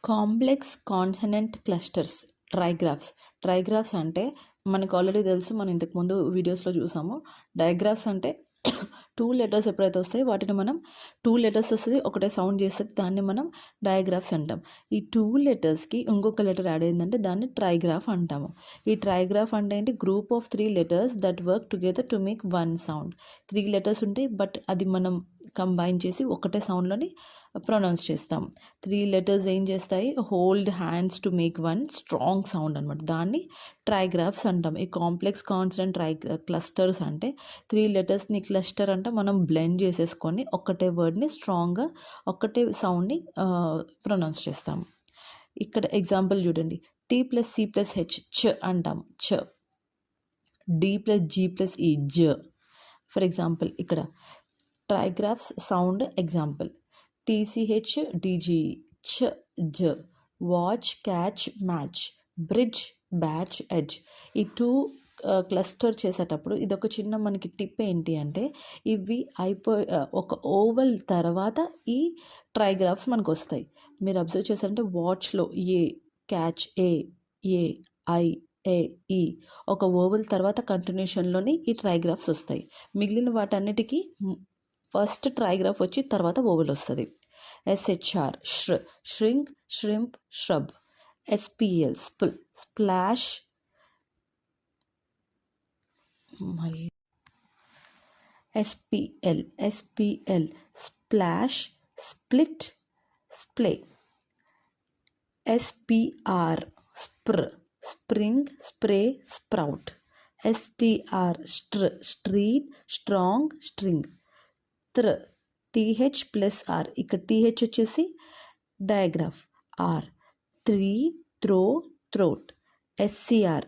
Complex consonant clusters, ట్రైగ్రాఫ్స్ అంటే మనకు already తెలుసు, మనం ఇంతకుముందు వీడియోస్లో చూసాము. డయాగ్రాఫ్స్ అంటే 2 లెటర్స్ ఎప్పుడైతే వస్తాయో వాటిని మనం 2 లెటర్స్ వస్తుంది, ఒకటే సౌండ్ చేస్తుంది, దాన్ని మనం డయాగ్రాఫ్స్ అంటాం. ఈ 2 లెటర్స్కి ఇంకొక లెటర్ యాడ్ అయిందంటే దాన్ని ట్రైగ్రాఫ్ అంటాము. ఈ ట్రైగ్రాఫ్ అంటే ఏంటి? Group of 3 letters that work together to make 1 sound. 3 letters ఉంటాయి, బట్ అది మనం కంబైన్ చేసి ఒకటే సౌండ్లోని ప్రొనౌన్స్ చేస్తాం. 3 లెటర్స్ ఏం చేస్తాయి? Hold hands to make 1 strong sound అనమాట. దాన్ని ట్రైగ్రాఫ్స్ అంటాం. ఈ కాంప్లెక్స్ కాన్సనెంట్ క్లస్టర్స్ అంటే 3 లెటర్స్ని క్లస్టర్ అంటే మనం బ్లెండ్ చేసేసుకొని ఒకటే వర్డ్ని స్ట్రాంగ్గా ఒకటే సౌండ్ని ప్రొనౌన్స్ చేస్తాం. ఇక్కడ ఎగ్జాంపుల్ చూడండి. T+C+H చ అంటాం, చ. D+G+E జ. ఫర్ ఎగ్జాంపుల్ ఇక్కడ ట్రైగ్రాఫ్స్ సౌండ్ ఎగ్జాంపుల్: TCH DGE చ జ. Watch catch match, bridge batch edge. ఈ 2 క్లస్టర్ చేసేటప్పుడు ఇదొక చిన్న మనకి టిప్ ఏంటి అంటే, ఇవి ఒక ఓవల్ తర్వాత ఈ ట్రైగ్రాఫ్స్ మనకు వస్తాయి. మీరు అబ్జర్వ్ చేశారంటే వాచ్లో ఏ, క్యాచ్ ఏ, ఐ, ఏ, ఈ ఒక ఓవల్ తర్వాత కంటిన్యూషన్లోని ఈ ట్రైగ్రాఫ్స్ వస్తాయి. మిగిలిన వాటన్నిటికీ ఫస్ట్ ట్రైగ్రాఫ్ వచ్చి తర్వాత ఓవల్ వస్తుంది. SHR ష్ర్, ష్రింక్ ష్రింప్ ష్రబ్. SPL స్పుల్, స్ప్లాష్. మళ్ళీ SPL splash, split, splay. SPR స్ప్ర్, స్ప్రింగ్, స్ప్రే, స్ప్రౌట్. STR స్ట్ర్, స్ట్రీట్, స్ట్రాంగ్, స్ట్రింగ్. TH+R, ఇక్కడ TH వచ్చేసి digraph, R 3 throw, throat. SCR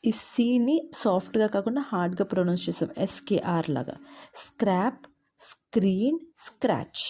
ఈ సీని సాఫ్ట్గా కాకుండా హార్డ్గా ప్రొనౌన్స్ చేస్తాం, SKR లాగా. Scrap, screen, scratch.